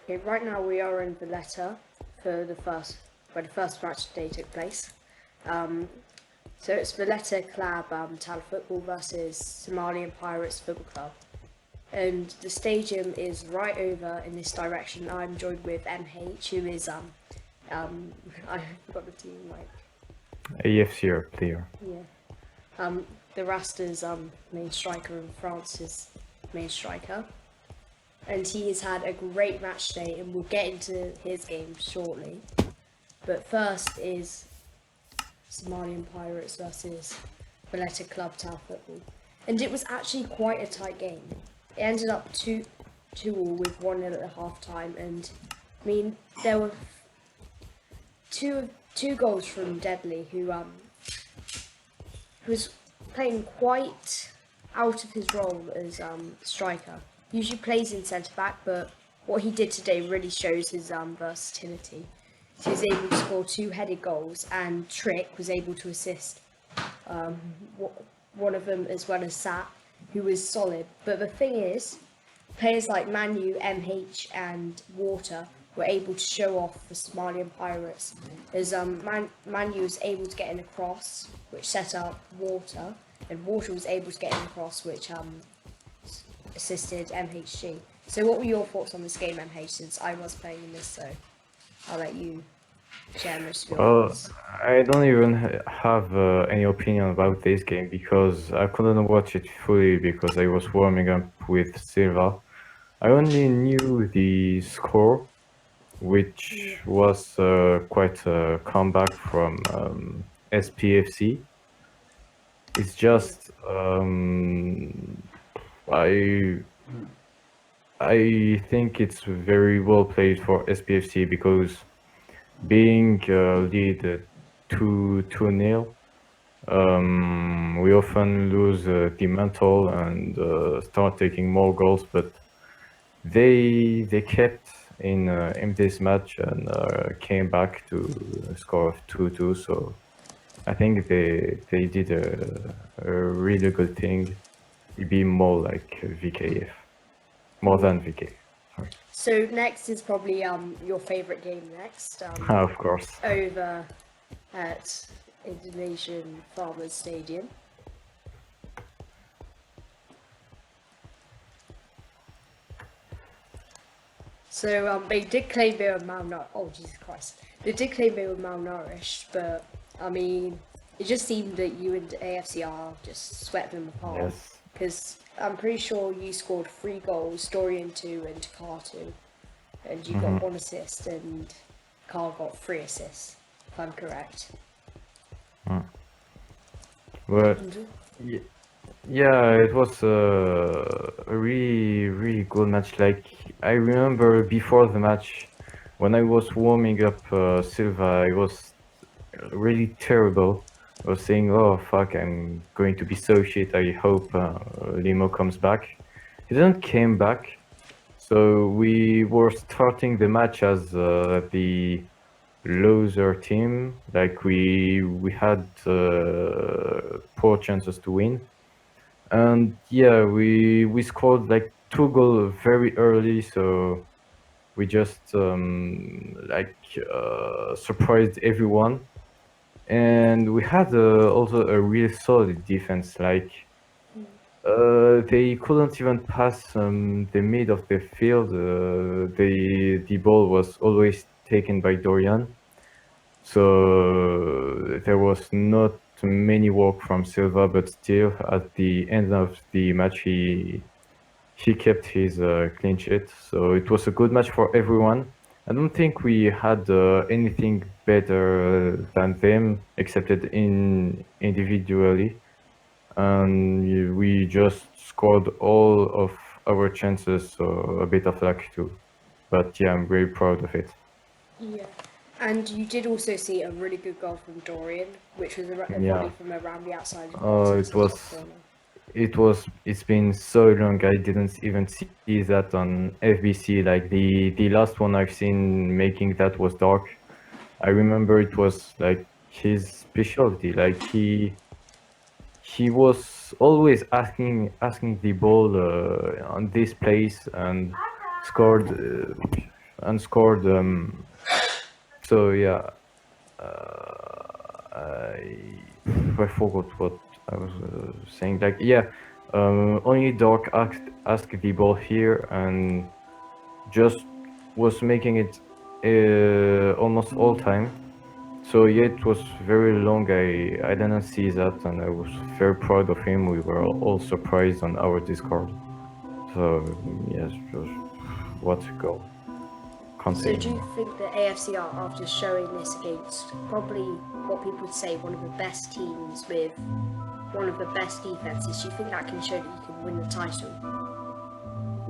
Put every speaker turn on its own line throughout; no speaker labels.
Okay, right now we are in Valletta for where the first match day took place. So it's Valletta Club Tal Football versus Somalian Pirates Football Club. And the stadium is right over in this direction. I'm joined with MH, who is I forgot the team, like
AFCR player.
yeah. The Rasta's main striker and France's main striker. And he has had a great match day, and we'll get into his game shortly. But first is Somalian Pirates versus Valletta Club Tal Football. And it was actually quite a tight game. It ended up 2-2 with 1-0 at half time, and I mean there were two goals from Deadly, who was playing quite out of his role as striker. He usually plays in centre back, but what he did today really shows his versatility. So he was able to score 2 headed goals, and Trick was able to assist one of them, as well as Sat, who was solid. But the thing is, players like Manu, MH and Water were able to show off the Somalian Pirates, as Manu was able to get in a cross, which set up Water, and Water was able to get in a cross, which assisted MHG. So what were your thoughts on this game, MH, since I was playing in this, so I'll let you share most of your
Well,
thoughts.
I don't even have any opinion about this game because I couldn't watch it fully because I was warming up with Silva. I only knew the score, which was quite a comeback from SPFC. It's just I think it's very well played for SPFC because being lead 2-0, we often lose the mental and start taking more goals, but they kept in this match and came back to score of 2-2. So I think they did a really good thing. It'd be more like VKF, more than VKF. Sorry.
So next is probably your favourite game next,
Of course.
over at Indonesian Farmers Stadium. So they did claim they were malnourished. Oh Jesus Christ! They did claim they were malnourished, but I mean, it just seemed that you and AFCR just swept them apart.
Yes.
Because I'm pretty sure you scored 3 goals, Dorian 2 and Takar 2, and you got 1 assist, and Carl got 3 assists, if I'm correct.
But yeah, it was a really good match. Like I remember before the match, when I was warming up Silva, it was really terrible. I was saying, "Oh fuck, I'm going to be so shit. I hope Limo comes back." He didn't came back, so we were starting the match as the loser team. Like we had poor chances to win. And yeah, we scored like 2 goals very early, so we just surprised everyone. And we had also a really solid defense. Like they couldn't even pass the mid of the field. The ball was always taken by Dorian, so there was not many work from Silva. But still, at the end of the match, he kept his clean sheet. So it was a good match for everyone. I don't think we had anything better than them, except individually. And we just scored all of our chances, so a bit of luck too. But yeah, I'm very proud of it.
Yeah. And you did also see a really good goal from Dorian, which was a
Yeah.
volley from around the outside of the box into the top corner.
It's been so long. I didn't even see that on FBC. Like the last one I've seen making that was Dark. I remember it was like his specialty. Like he was always asking the ball on this place and scored. and scored. So yeah, I forgot what I was saying. Like yeah, only Dark asked the ball here and just was making it almost all time. So yeah, it was very long. I didn't see that, and I was very proud of him. We were all surprised on our Discord. So yes, just what a goal. Can't
So
say
do you
anymore.
think that AFCR, after showing this against probably what people would say one of the best teams with one of the best defenses, do you think that can show that you can win the title?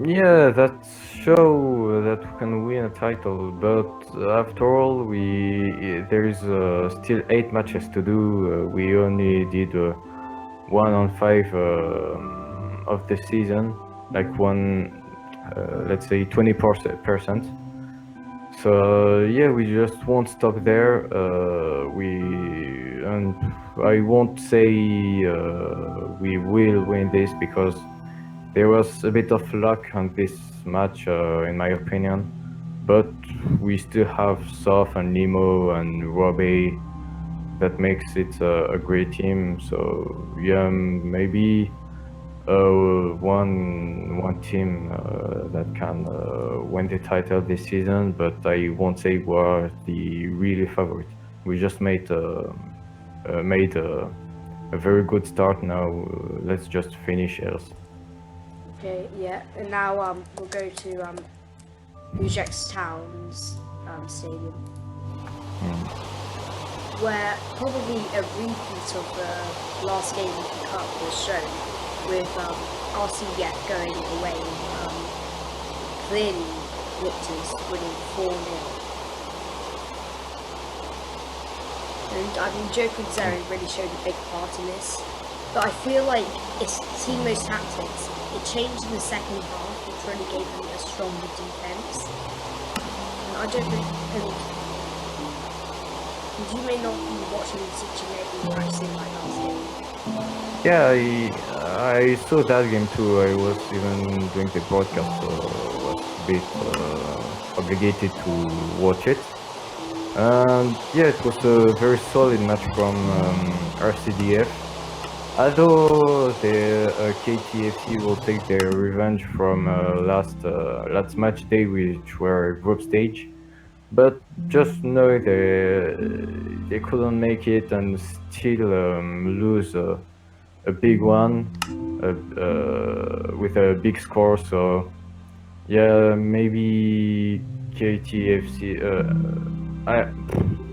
Yeah, that show that we can win a title, but after all, there is still 8 matches to do. We only did 1 on 5 of the season, like let's say 20%. So yeah, we just won't stop there. And I won't say we will win this because there was a bit of luck on this match, in my opinion. But we still have Soph and Nemo and Robbie that makes it a great team. So yeah, maybe one team that can win the title this season, but I won't say we're the really favorite. We just made a very good start. Now let's just finish else.
Okay, yeah. And now we'll go to Ujex Town's stadium, where probably a repeat of the last game of the cup was shown, with RCDF going away, clearly victors, winning 4-0. And I mean, Joker and Zero really showed a big part in this, but I feel like it's Timo's tactics. It changed in the second half, which really gave them a stronger defense. And I don't think, and you may not be watching the situation or practicing like last game.
Yeah, I saw that game too. I was even doing the broadcast, so I was a bit obligated to watch it. And yeah, it was a very solid match from RCDF. Although the KTFC will take their revenge from last match day, which were group stage, but just know they couldn't make it and still lose a big one with a big score. So yeah, maybe KTFC.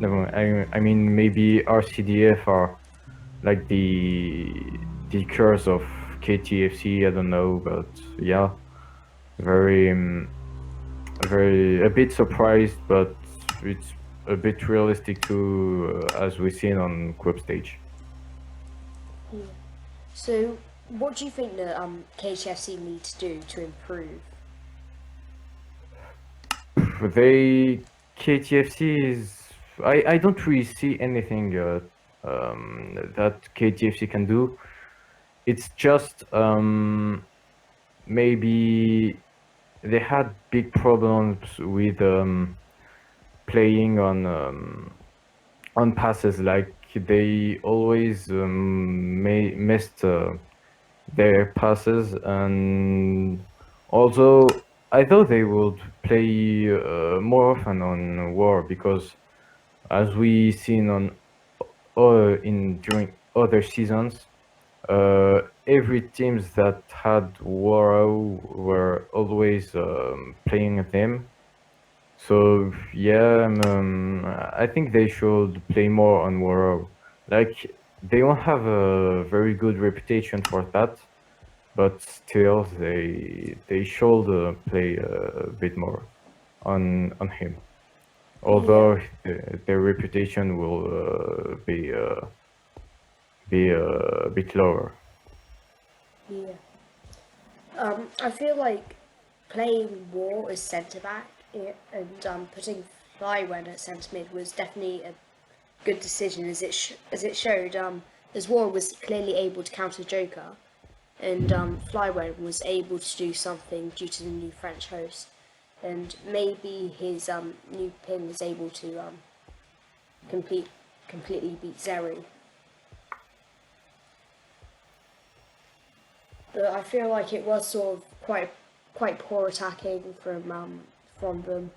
Never mind. I mean maybe RCDF are like the curse of KTFC. I don't know, but yeah, very a bit surprised, but it's a bit realistic too, as we've seen on group stage.
Yeah. So, what do you think that KTFC need to do to improve?
KTFC is. I don't really see anything that KTFC can do. It's just maybe they had big problems with playing on passes. Like they always missed their passes, and although I thought they would play more often on War, because as we seen on during other seasons, every teams that had War were always playing them. So yeah, I think they should play more on War. Like they don't have a very good reputation for that, but still they should play a bit more on him. Although their reputation will be a bit lower.
Yeah. I feel like playing War as centre back and putting Flywen at centre mid was definitely a good decision, as it showed. As War was clearly able to counter Joker, and Flywen was able to do something due to the new French host. and maybe his new pin is able to completely beat Zeri. But I feel like it was sort of quite poor attacking from them,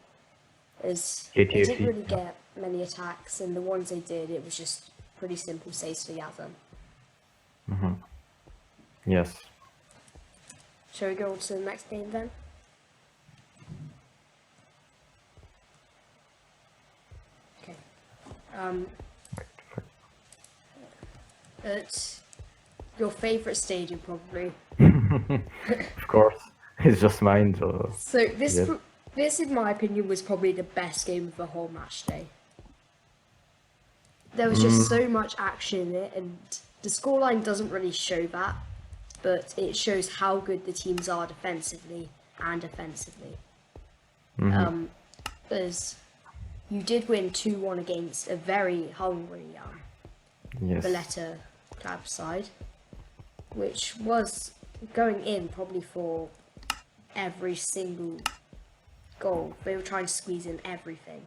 as they didn't
KTFC.
really get many attacks, and the ones they did, it was just pretty simple saves for Yavin.
Yes.
Shall we go on to the next game then? Okay. It's your favourite stadium, probably.
Of course. It's just mine, so...
So this,
Yes.
this, in my opinion, was probably the best game of the whole match day. There was just so much action in it, and the scoreline doesn't really show that, but it shows how good the teams are defensively and offensively. As you did win 2-1 against a very hungry
Yes.
Valletta club side, which was going in probably for every single goal. They were trying to squeeze in everything.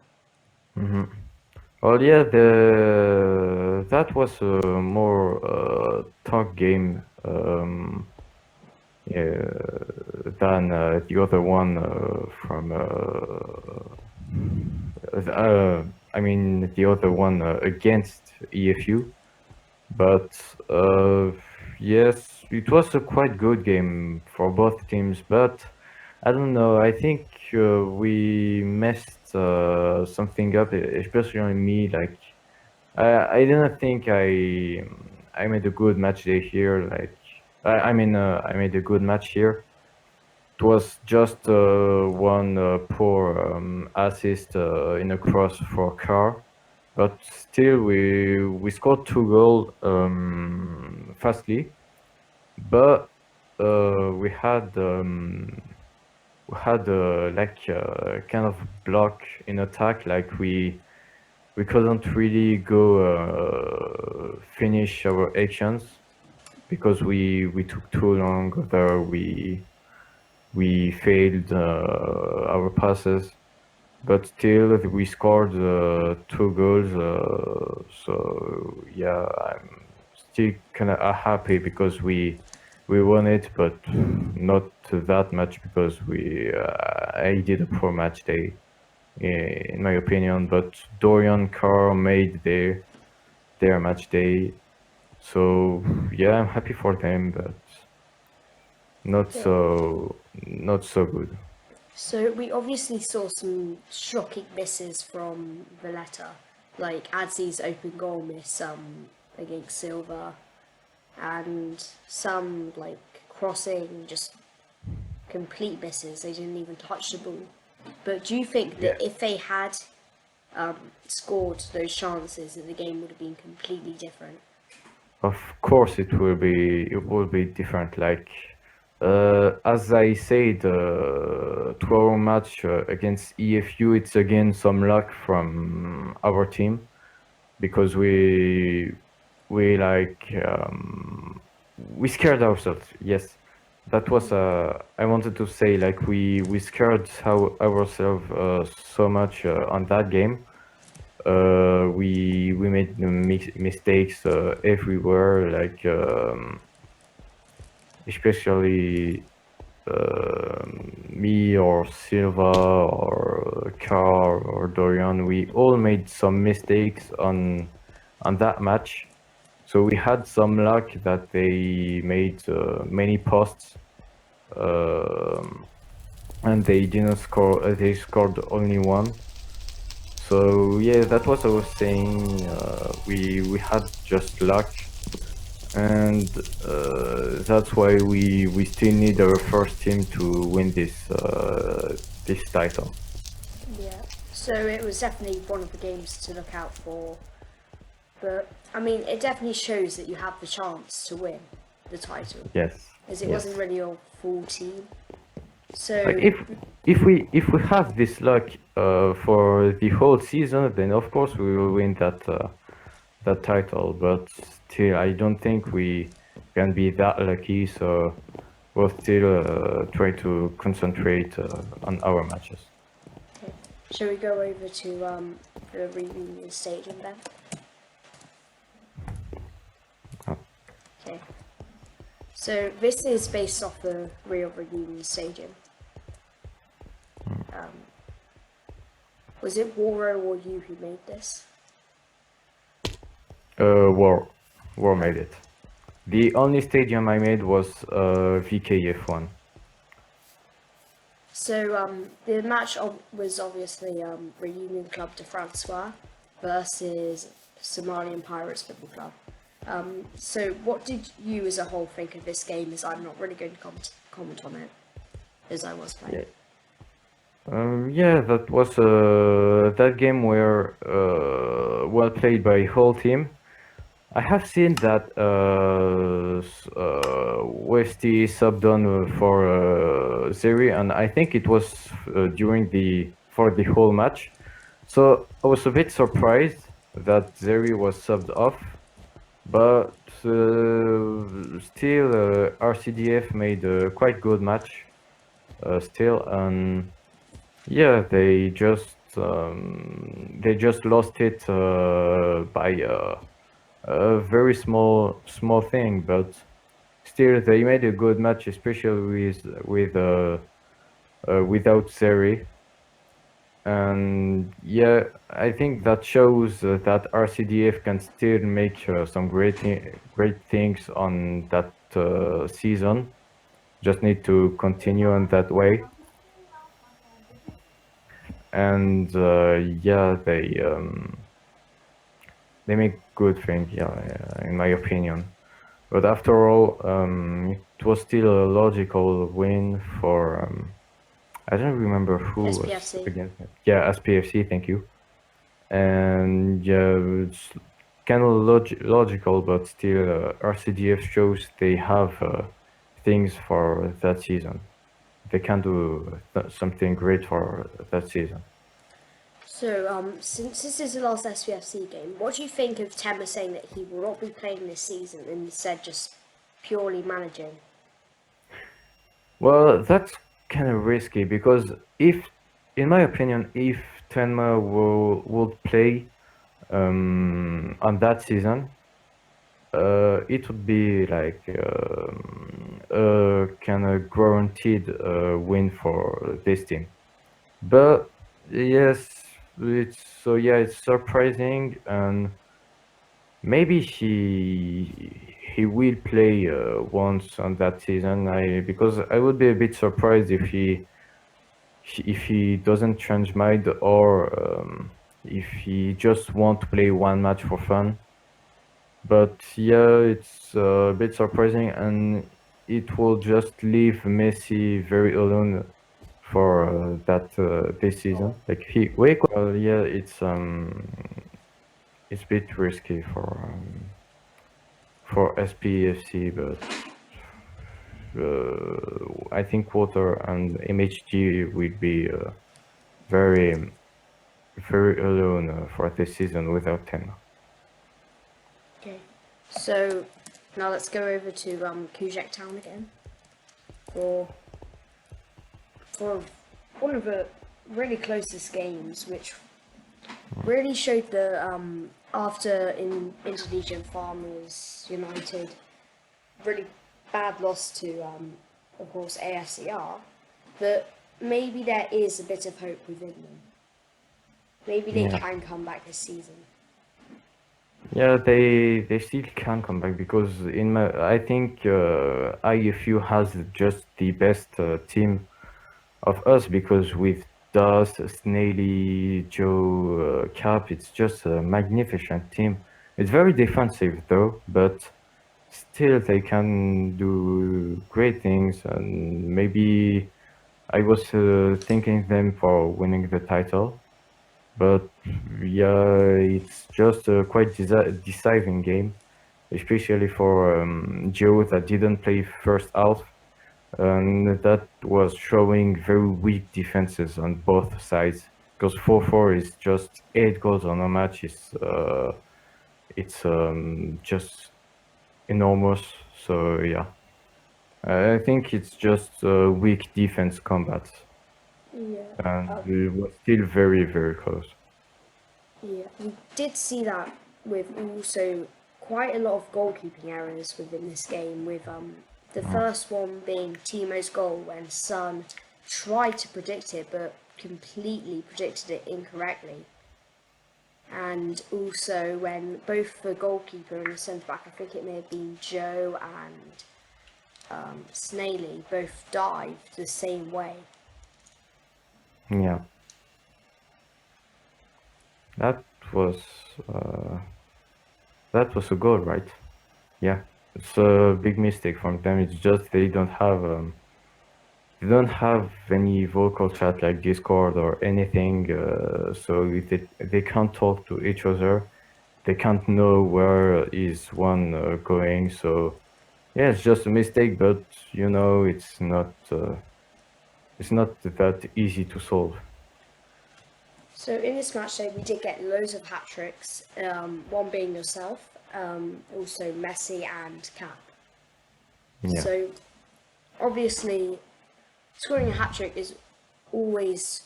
Well, yeah, that was a more tough game yeah, than the other one from. I mean, the other one against EFU, but yes, it was a quite good game for both teams. But I don't know. I think we messed something up, especially me. Like I didn't think I made a good match day here. Like I mean, I made a good match here. It was just one poor assist in a cross for Car, but still we scored 2 goals fastly. But we had like kind of block in attack, like we couldn't really go finish our actions because we took too long there. We failed our passes, but still we scored 2 goals. So yeah, I'm still kind of happy because we won it, but not that much because I did a poor match day, in my opinion. But Dorian Carr made their match day, so yeah, I'm happy for them, but not so good.
So we obviously saw some shocking misses from Valletta, like Adzi's open goal miss against Silva, and some like crossing, just complete misses. They didn't even touch the ball. But do you think that if they had scored those chances, that the game would have been completely different?
Of course, it will be different. Like as I said, to our match against EFU, it's again some luck from our team because we scared ourselves. Yes, that was I wanted to say, like we scared ourselves so much on that game. We made mistakes everywhere, like especially me or Silva or Carl or Dorian. We all made some mistakes on that match. So we had some luck that they made many posts, and they didn't score. They scored only one. So yeah, that was I was saying. We had just luck, and that's why we still need our first team to win this title.
Yeah. So it was definitely one of the games to look out for. But I mean, it definitely shows that you have the chance to win the title,
Yes.
as it
yes.
wasn't really your full team. So
Like if we have this luck for the whole season, then of course we will win that title. But still, I don't think we can be that lucky. So we'll still try to concentrate on our matches.
Shall we go over to the reunion stadium then?
Oh.
Okay. So this is based off the real reunion stadium. Was it Waro or you who made this?
War made it. The only stadium I made was VKF1.
So the match was obviously Reunion Club de Francois versus Somalian Pirates Football Club. So what did you as a whole think of this game, as I'm not really going to comment on it, as I was playing?
Yeah, that was that game were well played by whole team. I have seen that Westy subbed on for Zeri, and I think it was for the whole match. So I was a bit surprised that Zeri was subbed off, but still RCDF made a quite good match still, and yeah, they just lost it by a very small thing, but still they made a good match, especially without Zeri. And yeah, I think that shows that RCDF can still make some great things on that season. Just need to continue on that way. And yeah, they make good things, yeah, in my opinion. But after all, it was still a logical win for I don't remember who
SPFC.
was against it. Yeah, SPFC, thank you. And yeah, it's kind of logical, but still RCDF shows they have things for that season. They can do something great for that season.
So since this is the last SPFC game, what do you think of Tema saying that he will not be playing this season and instead just purely managing?
Well, that's kind of risky because in my opinion, if Tenma would play on that season, it would be like a kind of guaranteed win for this team. But yes, it's surprising, and maybe he will play once on that season. Because I would be a bit surprised if he doesn't change mind, or if he just want to play one match for fun. But yeah, it's a bit surprising, and it will just leave Messi very alone for this season. Like yeah, it's a bit risky for SPFC, but I think Water and MHG will be very alone for this season without Ten.
Okay, so now let's go over to Kujek Town again for one of the really closest games, which really showed the after in Indonesian Farmers United really bad loss to of course AFCR, that maybe there is a bit of hope within them. Maybe they can come back this season.
Yeah, they still can come back, because I think IFU has just the best team of us, because with Dust, Snaily, Joe, Cap, it's just a magnificent team. It's very defensive though, but still they can do great things, and maybe I was thinking them for winning the title. But yeah, it's just a quite deciding game, especially for Joe that didn't play first half, and that was showing very weak defenses on both sides. Because 4-4 is just 8 goals on a match. It's just enormous. So yeah, I think it's just weak defense combat.
Yeah.
and
Um,
it was still very, very close.
yeah. We did see that with also quite a lot of goalkeeping errors within this game. With the first one being Timo's goal when Son tried to predict it but completely predicted it incorrectly. And also when both the goalkeeper and the centre back, I think it may have been Joe and Snaley, both dived the same way.
Yeah, that was uh, that was a goal, right? Yeah, it's a big mistake from them. It's just they don't have any vocal chat like Discord or anything, so they can't talk to each other. They can't know where is one going. So yeah, it's just a mistake, but it's not that easy to solve.
So in this match day, we did get loads of hat tricks. One being yourself, also Messi and Cap.
Yeah.
So obviously, scoring a hat trick is always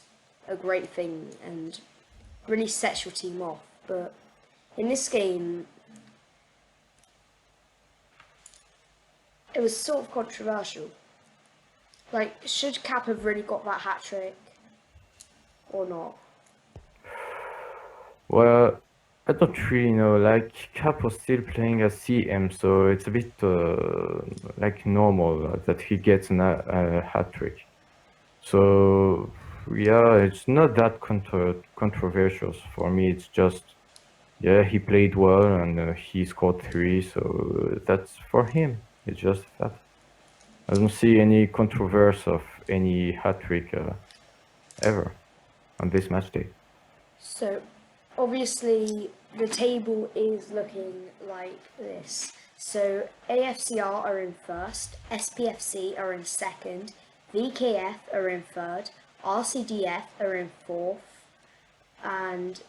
a great thing and really sets your team off. But in this game, it was sort of controversial. Like, should Cap have really got that hat trick or not?
Well, I don't really know. Like Cap was still playing as CM, so it's a bit like normal that he gets a hat trick. So yeah, it's not that controversial for me. It's just yeah, he played well and he scored 3, so that's for him. It's just that. I don't see any controversy of any hat trick ever on this match day.
So, obviously, the table is looking like this. So, AFCR are in first, SPFC are in second, VKF are in third, RCDF are in fourth, and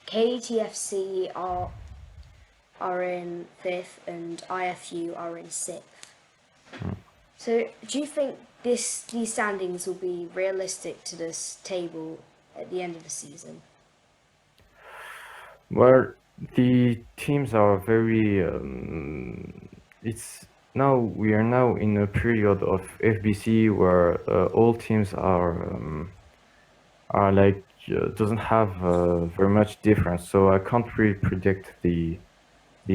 KTFC are in fifth, and IFU are in sixth. So, do you think these standings will be realistic to this table at the end of the season?
Well, the teams are very. It's now we are now in a period of FBC where all teams are like doesn't have very much difference. So I can't really predict the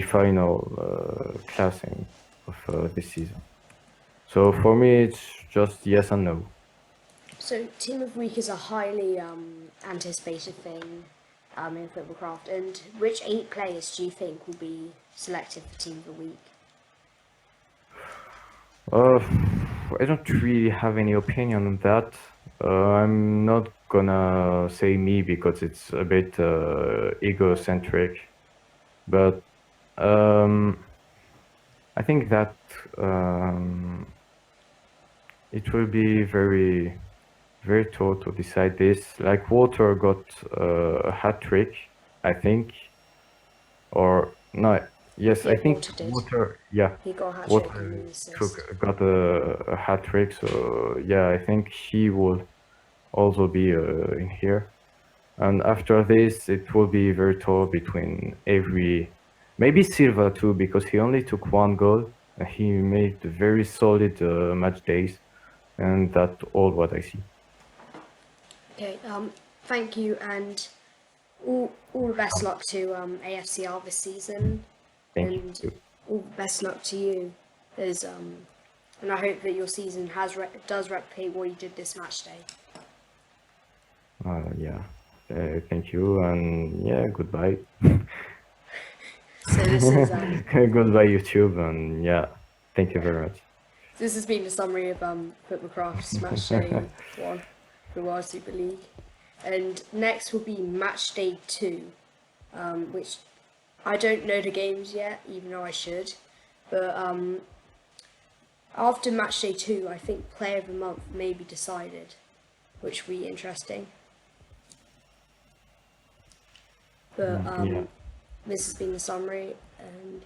final classing of this season. So for me, it's just yes and no.
So, Team of Week is a highly anticipated thing in Footballcraft. And which 8 players do you think will be selected for Team of the Week?
Uh, I don't really have any opinion on that. I'm not gonna say me because it's a bit egocentric, but I think that it will be very, very tough to decide this. Like Walter got a hat trick, I think, or no, yes, I
Yeah,
think
Walter did.
Water, yeah,
He got a hat trick and
Water
an assist.
got a hat trick. So yeah, I think he will also be in here. And after this, it will be very tough between maybe Silva too, because he only took 1 goal and he made very solid match days, and that's all what I see.
Okay, thank you, and all the best luck to AFCR this season,
Thank
and
you.
all the best luck to you. As and I hope that your season does replicate what you did this match day.
Yeah, thank you, and yeah, goodbye.
So this is
Goodbye, YouTube, and yeah, thank you very much.
this has been a summary of Footballcraft's match day 1 for the World Super League, and next will be match day 2, which I don't know the games yet, even though I should, but after match day 2, I think player of the month may be decided, which will be interesting. But
Yeah.
this has been the summary, and